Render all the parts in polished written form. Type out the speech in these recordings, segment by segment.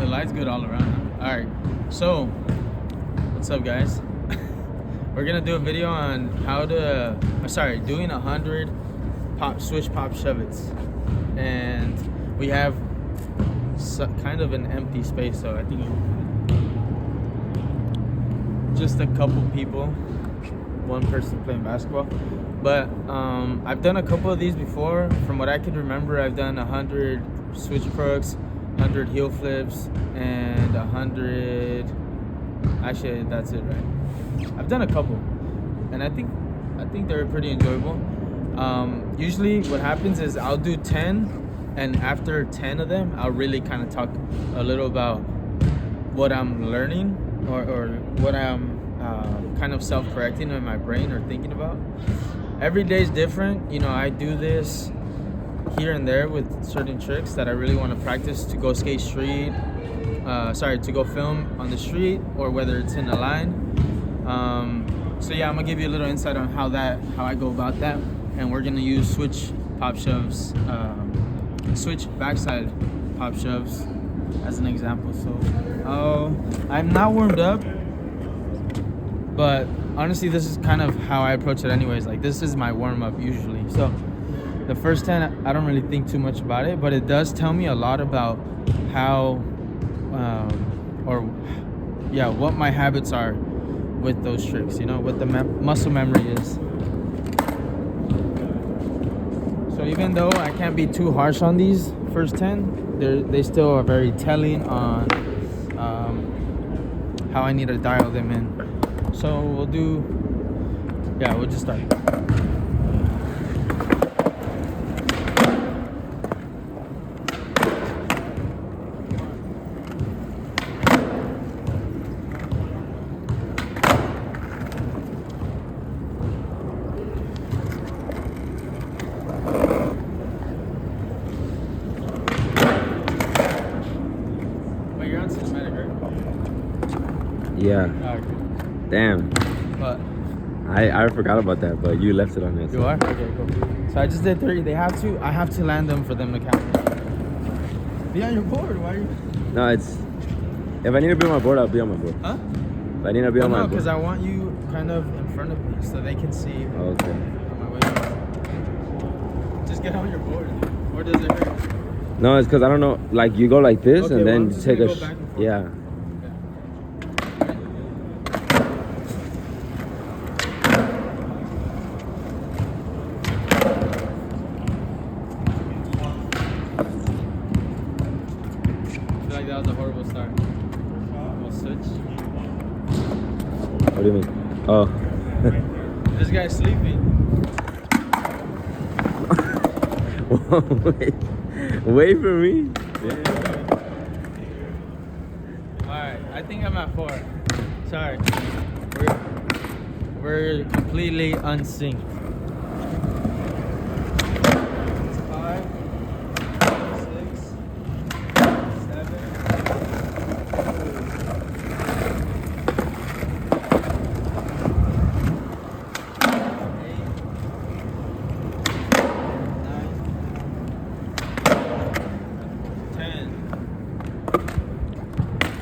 The light's good all around. All right, so what's up, guys? We're gonna do a video on how to, doing 100 switch pop shove-its, and we have kind of an empty space, so I think just a couple people, one person playing basketball. But I've done a couple of these before. From what I can remember, I've done 100 switch crooks, 100 heel flips, and 100. Actually, that's it, right? I've done a couple, and I think they're pretty enjoyable. Usually, what happens is I'll do 10, and after 10 of them, I'll really kind of talk a little about what I'm learning or what I'm kind of self-correcting in my brain or thinking about. Every day is different. You know, I do this here and there with certain tricks that I really want to practice to go skate street, to go film on the street, or whether it's in a line. So yeah, I'm gonna give you a little insight on how I go about that, and we're gonna use switch pop shoves, switch backside pop shoves as an example. So I'm not warmed up, but honestly, this is kind of how I approach it anyways. Like, this is my warm-up usually. So the first 10, I don't really think too much about it, but it does tell me a lot about how what my habits are with those tricks, you know, what the muscle memory is. So even though I can't be too harsh on these first 10, they still are very telling on how I need to dial them in. So we'll just start. But you're on cinematic, right? Yeah. Okay. Damn. But I forgot about that, but you left it on there. You are? Okay, cool. So I just did 3. I have to land them for them to count. Be on your board. Why are you? No, if I need to be on my board, I'll be on my board. Huh? If I need to be on my board. No, because I want you kind of in front of me so they can see. Okay. On my way. Just get on your board. Or does it hurt? No, it's because I don't know. Like, you go like this, Okay, and then well, take go a. back and forth. Yeah. That was a horrible start. We'll switch. What do you mean? Oh. This guy's sleeping. Wait for me. Yeah. Alright, I think I'm at 4. Sorry. We're completely unsynced. 5, 6, 7, 8, 9, 10.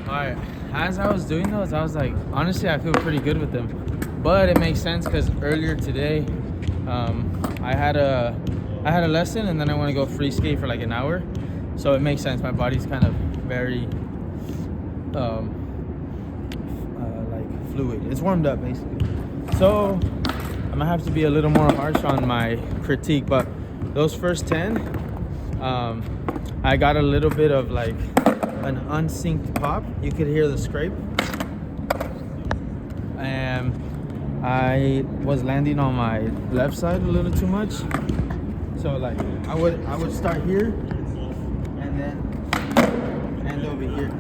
Alright, as I was doing those, I was like, honestly, I feel pretty good with them. But it makes sense because earlier today, I had a lesson, and then I want to go free skate for like an hour. So it makes sense. My body's kind of very like fluid. It's warmed up basically. So I'm gonna have to be a little more harsh on my critique. But those first 10, I got a little bit of like an unsynced pop. You could hear the scrape, and I was landing on my left side a little too much. So like I would start here and then end over here,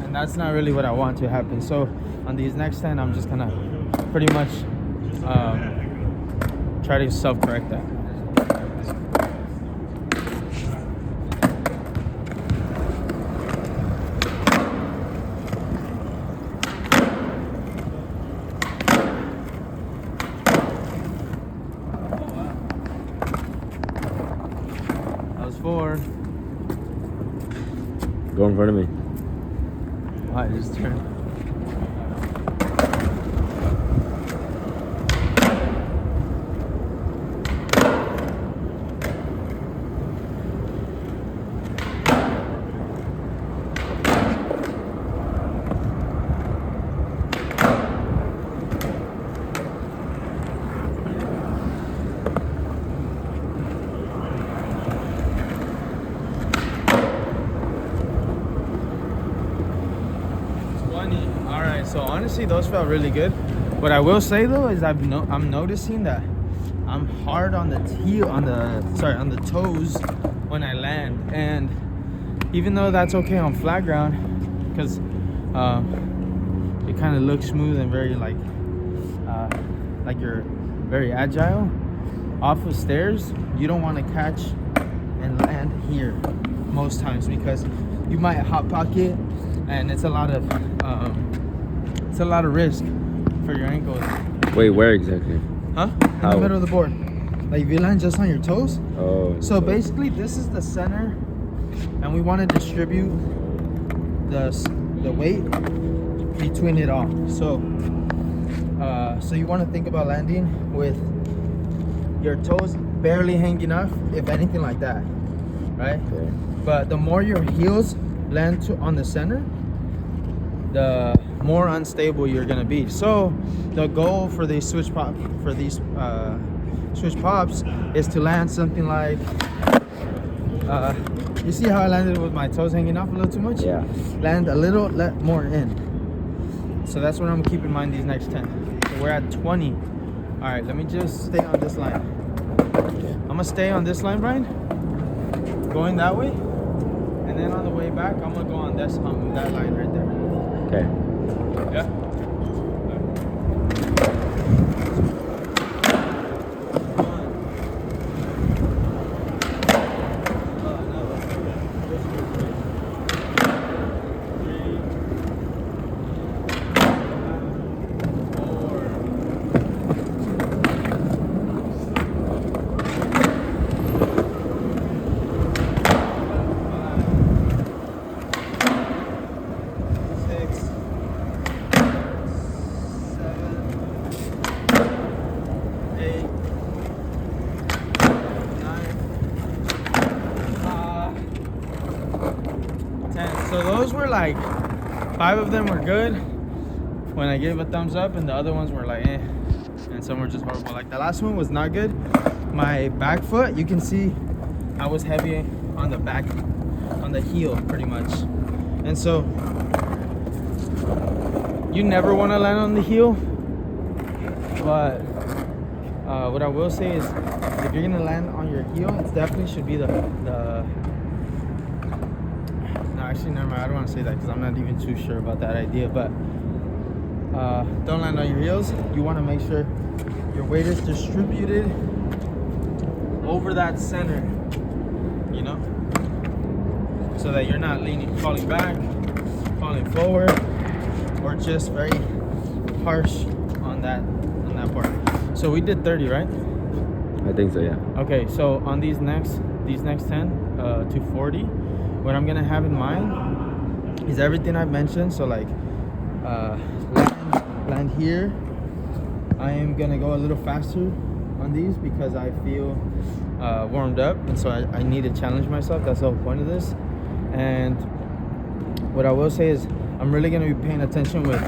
and that's not really what I want to happen. So on these next 10, I'm just gonna pretty much try to self-correct that. That was 4. Go in front of me. I just turned. So honestly, those felt really good. What I will say though is I'm noticing that I'm hard on the on the toes when I land, and even though that's okay on flat ground, because it kind of looks smooth and very like you're very agile. Off of stairs, you don't want to catch and land here most times because you might hot pocket, and it's a lot of risk for your ankles. Wait, where exactly? Huh? In the middle of the board. Like if you land just on your toes. Oh. So basically this is the center, and we want to distribute the weight between it all. So you want to think about landing with your toes barely hanging off, if anything like that, right? Okay. But the more your heels land on the center, the more unstable you're gonna be. So the goal for these switch pops is to land something like you see how I landed with my toes hanging off a little too much? Yeah. Land a little more in. So that's what I'm gonna keep in mind these next 10. So we're at 20. All right, let me just stay on this line. I'm gonna stay on this line, Brian, going that way, and then on the way back I'm gonna go on that line right there. Okay. Yeah. So those were like 5 of them were good when I gave a thumbs up, and the other ones were like and some were just horrible. Like the last one was not good. My back foot, you can see I was heavy on the back, on the heel pretty much. And so you never want to land on the heel, but what I will say is if you're gonna land on your heel, it definitely should be actually, never mind. I don't want to say that because I'm not even too sure about that idea. But don't land on your heels. You want to make sure your weight is distributed over that center, you know, so that you're not falling back, falling forward, or just very harsh on that part. So we did 30, right? I think so, yeah. Okay, so on these next 10 to 40. What I'm gonna have in mind is everything I've mentioned. So like land here. I am gonna go a little faster on these because I feel warmed up, and so I need to challenge myself. That's the whole point of this. And what I will say is I'm really gonna be paying attention with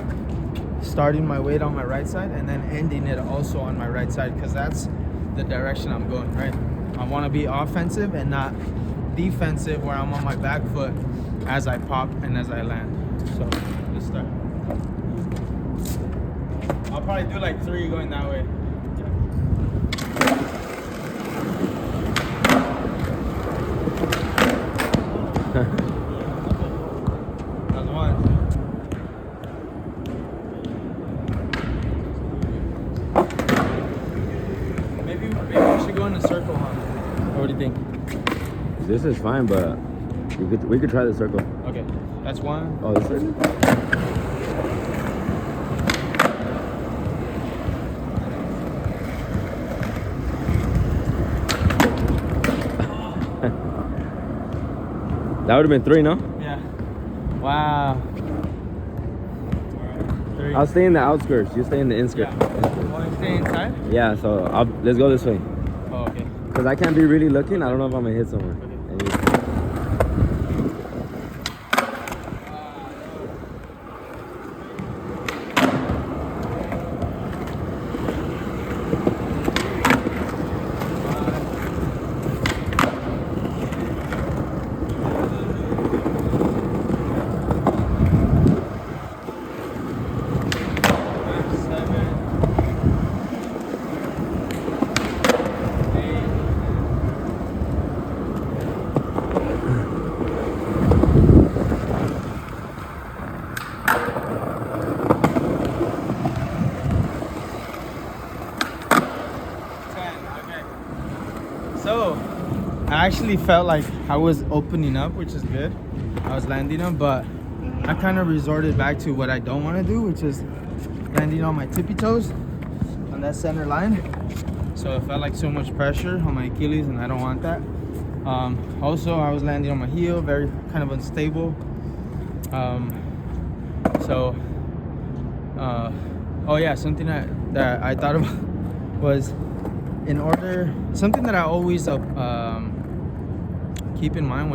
starting my weight on my right side and then ending it also on my right side, because that's the direction I'm going, right? I want to be offensive and not defensive where I'm on my back foot as I pop and as I land. So let's start. I'll probably do like 3 going that way. That's 1. Maybe we should go in a circle, huh? What do you think? This is fine, but we could try the circle. Okay, that's 1. Oh, the circle? Oh. That would have been 3, no? Yeah. Wow. Three. I'll stay in the outskirts. You stay in the inskirts. Yeah. Want to stay inside? Yeah. So let's go this way. Oh, okay. Cause I can't be really looking. I don't know if I'm gonna hit someone. So, I actually felt like I was opening up, which is good. I was landing them, but I kind of resorted back to what I don't want to do, which is landing on my tippy toes on that center line. So it felt like so much pressure on my Achilles, and I don't want that. Also, I was landing on my heel, very kind of unstable. Oh yeah, something that I thought about was, something that I always keep in mind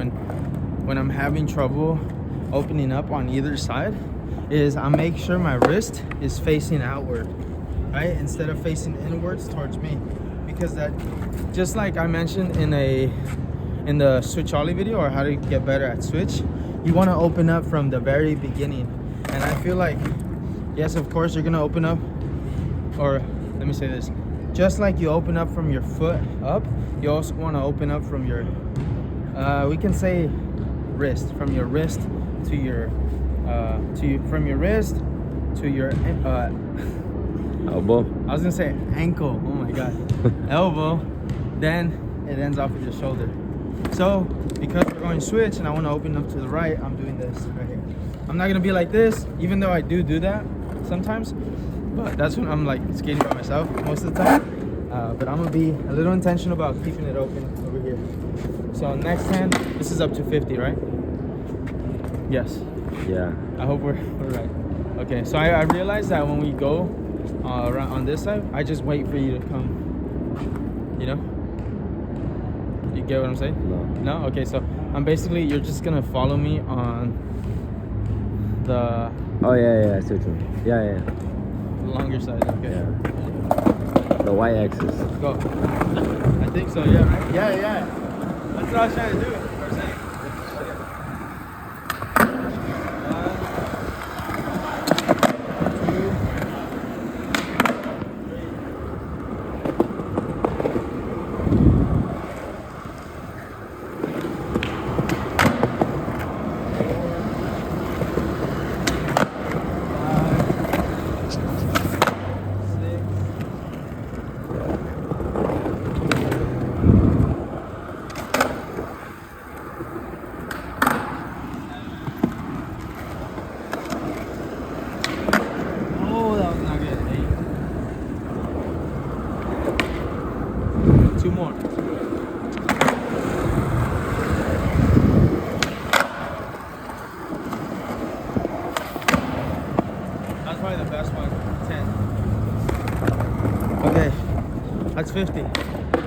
when I'm having trouble opening up on either side is I make sure my wrist is facing outward, right, instead of facing inwards towards me, because that, just like I mentioned in the switch ollie video, or how to get better at switch, you want to open up from the very beginning. And I feel like, yes, of course you're gonna open up, or let me say this, just like you open up from your foot up, you also want to open up from your we can say wrist, from your wrist to your from your wrist to your elbow. I was gonna say ankle, oh my god. Elbow, then it ends off with your shoulder. So because we're going switch and I want to open up to the right, I'm doing this right here. I'm not gonna be like this, even though I do that sometimes, but that's when I'm like skating by myself most of the time. But I'm gonna be a little intentional about keeping it open over here. So next hand, this is up to 50, right? Yes. Yeah. I hope we're right. Okay, so I realized that when we go around on this side, I just wait for you to come. You know? You get what I'm saying? No. No? Okay, so I'm basically, you're just gonna follow me on the... Oh yeah, I see what you mean. Yeah. longer side, okay. Yeah. The y-axis. Go. I think so, yeah, right? Yeah. That's what I was trying to do. Two more. That's probably the best one. 10. Okay, that's 50.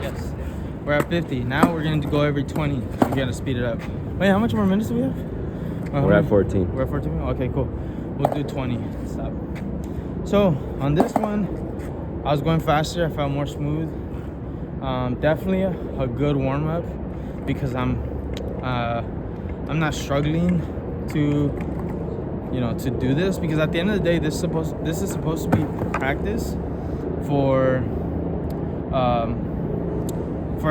Yes, we're at 50. Now we're gonna go every 20. We're gonna speed it up. Wait, how much more minutes do we have? We're at 14. We're at 14? Okay, cool. We'll do 20. Stop. So on this one, I was going faster. I felt more smooth. Definitely a good warm-up, because I'm not struggling to do this, because at the end of the day, this is supposed to be practice for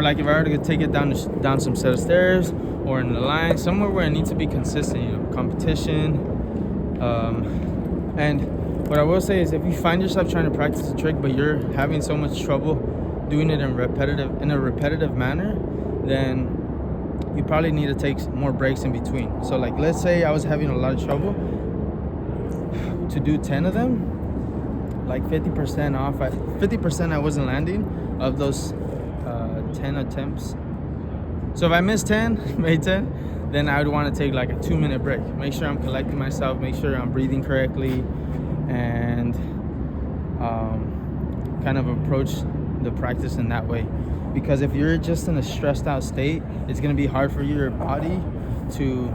like if I were to take it down some set of stairs, or in the line somewhere where I need to be consistent, competition. And what I will say is, if you find yourself trying to practice a trick but you're having so much trouble doing it in a repetitive manner, then you probably need to take more breaks in between. So like, let's say I was having a lot of trouble to do 10 of them, like 50% off. 50% I wasn't landing of those 10 attempts. So if I missed 10, made 10, then I would want to take like a 2-minute break. Make sure I'm collecting myself, make sure I'm breathing correctly, and kind of approach the practice in that way. Because if you're just in a stressed out state, it's going to be hard for your body to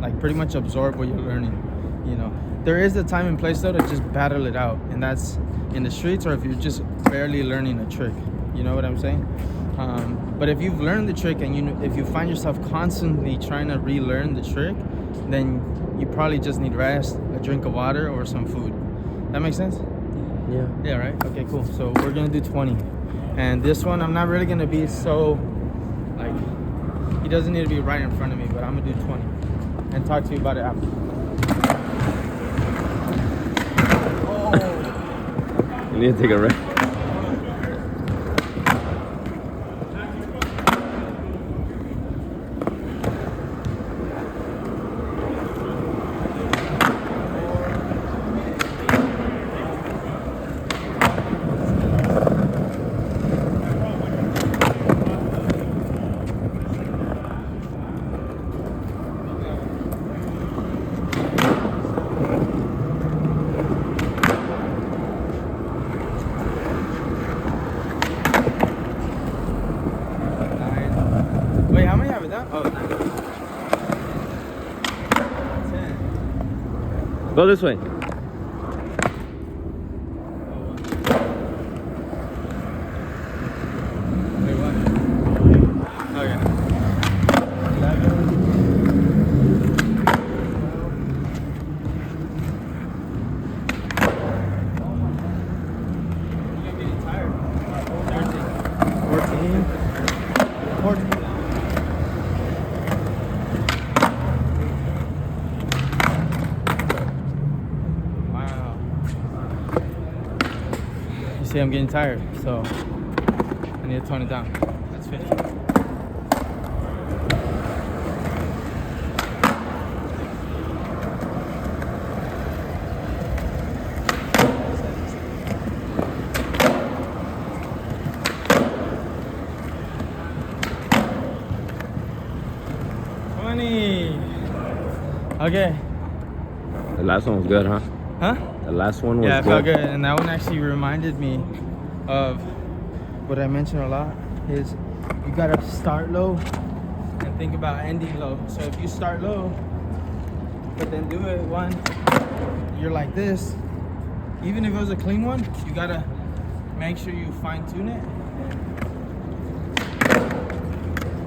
like pretty much absorb what you're learning. You know, there is a time and place though to just battle it out, and that's in the streets, or if you're just barely learning a trick. You know what I'm saying? But if you've learned the trick and if you find yourself constantly trying to relearn the trick, then you probably just need rest, a drink of water, or some food. That makes sense? Yeah. Yeah, right? Okay, cool. So we're gonna do 20. And this one, I'm not really gonna be so, like, he doesn't need to be right in front of me, but I'm gonna do 20 and talk to you about it after. Oh. You need to take a rest. Wait, how many have we done? Oh, 9. 10. Go this way. Wait, what? Okay. 11. You're getting tired. 13. 14. Wow. You see, I'm getting tired, so I need to tone it down. That's 50. Okay. The last one was good, huh? Huh? The last one was Yeah, it good. felt good. And that one actually reminded me of what I mention a lot is you gotta start low and think about ending low. So if you start low, but then do it one, you're like this, even if it was a clean one, you gotta make sure you fine tune it.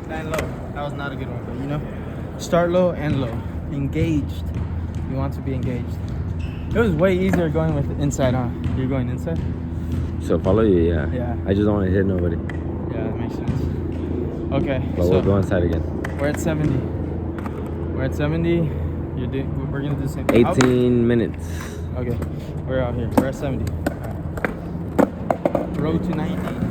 Land low. That was not a good one, but you know, start low and low. Engaged. You want to be engaged. It was way easier going with the inside, huh? You're going inside? So follow you, yeah. Yeah. I just don't want to hit nobody. Yeah, that makes sense. Okay. But so we'll go inside again. we're at 70. We're at 70. We're gonna do the same. 18 minutes. Okay. We're out here. We're at 70. Alright. Road to 90.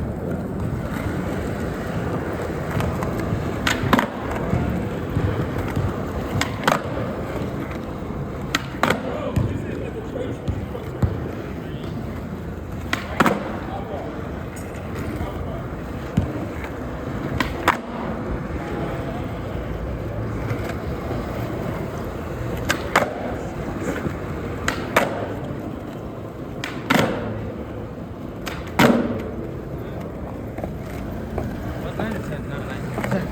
What 9 or 10? No, 9. 10.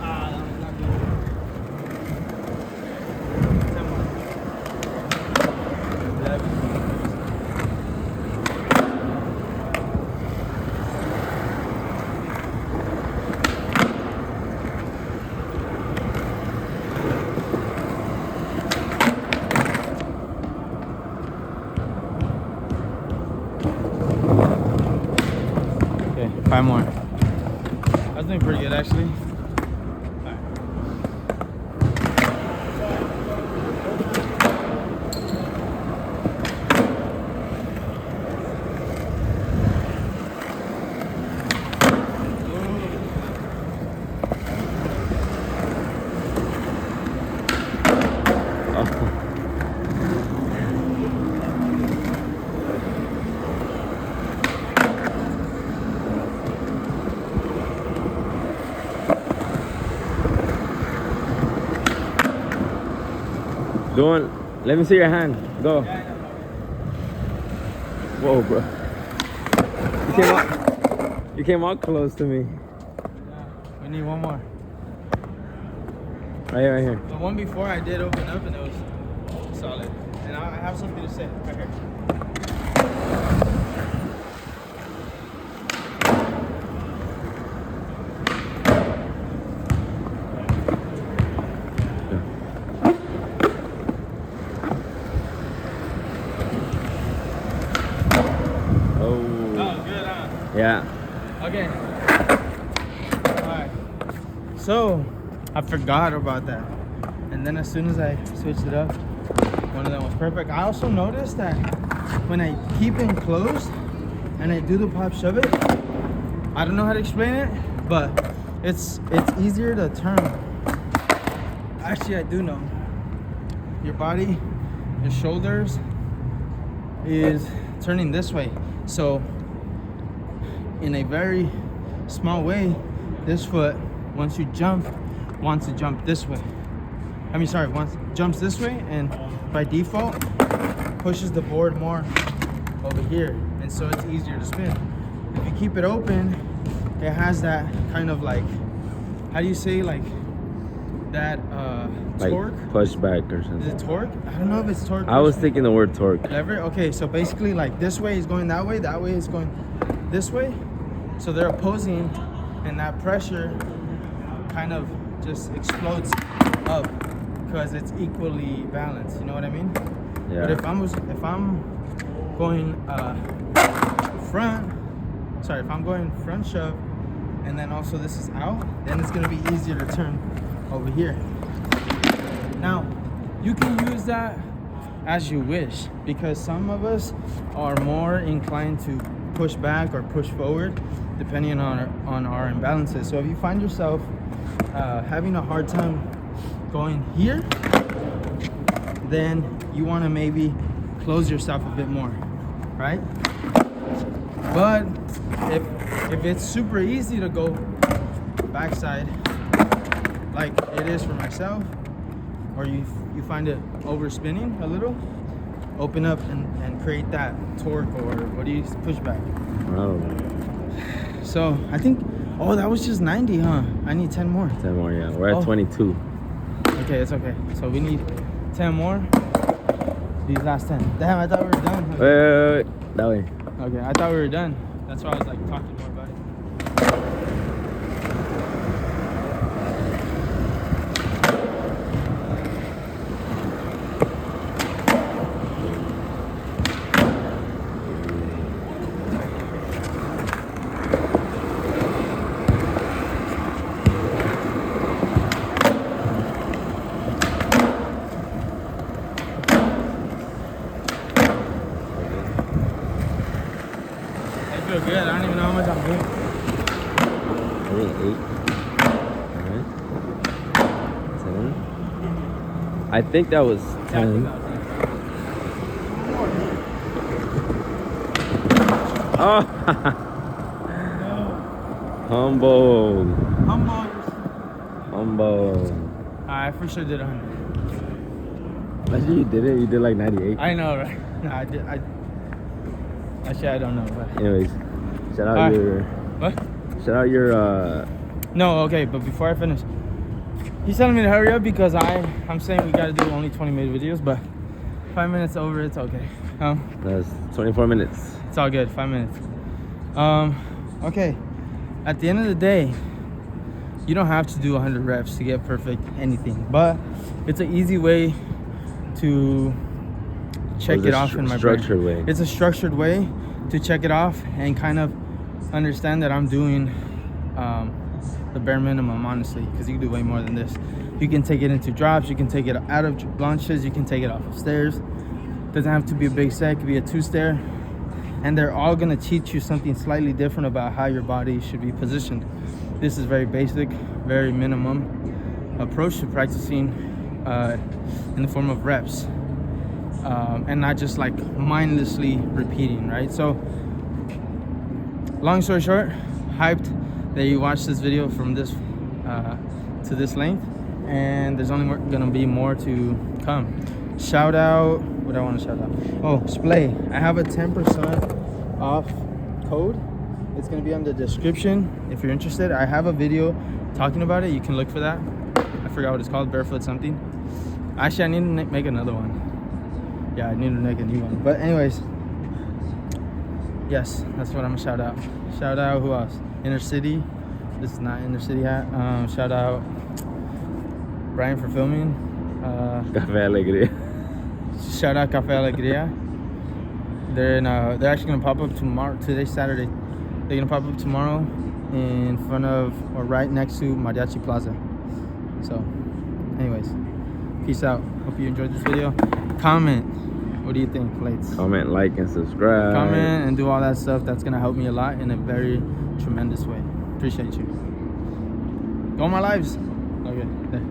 Ah, that was not good. 10 more. 11. Okay, 5 more. I was doing pretty good actually. Doing. Let me see your hand. Go. Whoa, bro. You came out close to me. We need one more. Right here, right here. The one before I did open up and it was solid. And I have something to say. Right here. Yeah. Okay. Alright. So, I forgot about that. And then as soon as I switched it up, one of them was perfect. I also noticed that when I keep it closed and I do the pop shove it, I don't know how to explain it, but it's easier to turn. Actually, I do know. Your body, your shoulders is turning this way. So in a very small way, this foot, once you jump, wants to jump this way. I mean, sorry, once jumps this way, and by default pushes the board more over here, and so it's easier to spin. If you keep it open, it has that kind of like, how do you say, like that like torque? Push back or something. Is it torque? I don't know if it's torque. I was thinking the word torque. Whatever. Okay, so basically like this way is going that way is going this way. So they're opposing, and that pressure kind of just explodes up because it's equally balanced. You know what I mean? Yeah. But if I'm going if I'm going front shove, and then also this is out, then it's gonna be easier to turn over here. Now, you can use that as you wish, because some of us are more inclined to push back or push forward depending on our imbalances. So if you find yourself having a hard time going here, then you want to maybe close yourself a bit more, right? But if it's super easy to go backside like it is for myself, or you find it over spinning a little, open up and create that torque, or what do you push back? Oh. So I think, oh, that was just 90, huh? I need 10 more. 10 more, yeah. We're at 22. Okay, it's okay. So we need 10 more. These last 10. Damn, I thought we were done. Wait. That way. Okay, I thought we were done. That's why I was like talking more about it. I feel good. I don't even know how much I'm doing. I think 8. Alright. 7. I think that was 10. Oh! Humble. I for sure did 100. Actually, you did it. You did like 98. I know, right? No, I did. Actually, I don't know. But anyways, shout out your. What? Shout out your. No, okay, but before I finish, he's telling me to hurry up because I'm saying we gotta do only 20-minute videos, but 5 minutes over, it's okay. That's 24 minutes. It's all good. 5 minutes. Okay. At the end of the day, you don't have to do 100 reps to get perfect anything, but it's an easy way to check it off in my brain. Structured way. It's a structured way to check it off and kind of understand that I'm doing the bare minimum, honestly, because you can do way more than this. You can take it into drops, you can take it out of launches, you can take it off of stairs. Doesn't have to be a big set, it could be a 2-stair, and they're all going to teach you something slightly different about how your body should be positioned. This is very basic, very minimum approach to practicing in the form of reps, and not just like mindlessly repeating, right? So long story short, hyped that you watched this video from this to this length, and there's only gonna be more to come. Shout out. What do I want to shout out? Oh, SPLAY. I have a 10% off code. It's gonna be on the description if you're interested. I have a video talking about it. You can look for that. I forgot what it's called. Barefoot something. Actually, I need to make another one. Yeah, I need to make a new one. But anyways, yes, that's what I'm gonna shout out. Shout out who else? Inner City. This is not Inner City hat. Shout out Brian for filming. Café Alegría. Shout out Café Alegría. They're actually gonna pop up tomorrow. Today's Saturday. They're gonna pop up tomorrow in front of or right next to Mariachi Plaza. So, anyways, peace out. Hope you enjoyed this video. Comment. What do you think, Plates? Comment, like, and subscribe. Comment and do all that stuff. That's gonna help me a lot in a very tremendous way. Appreciate you. Go on my lives. Okay. There.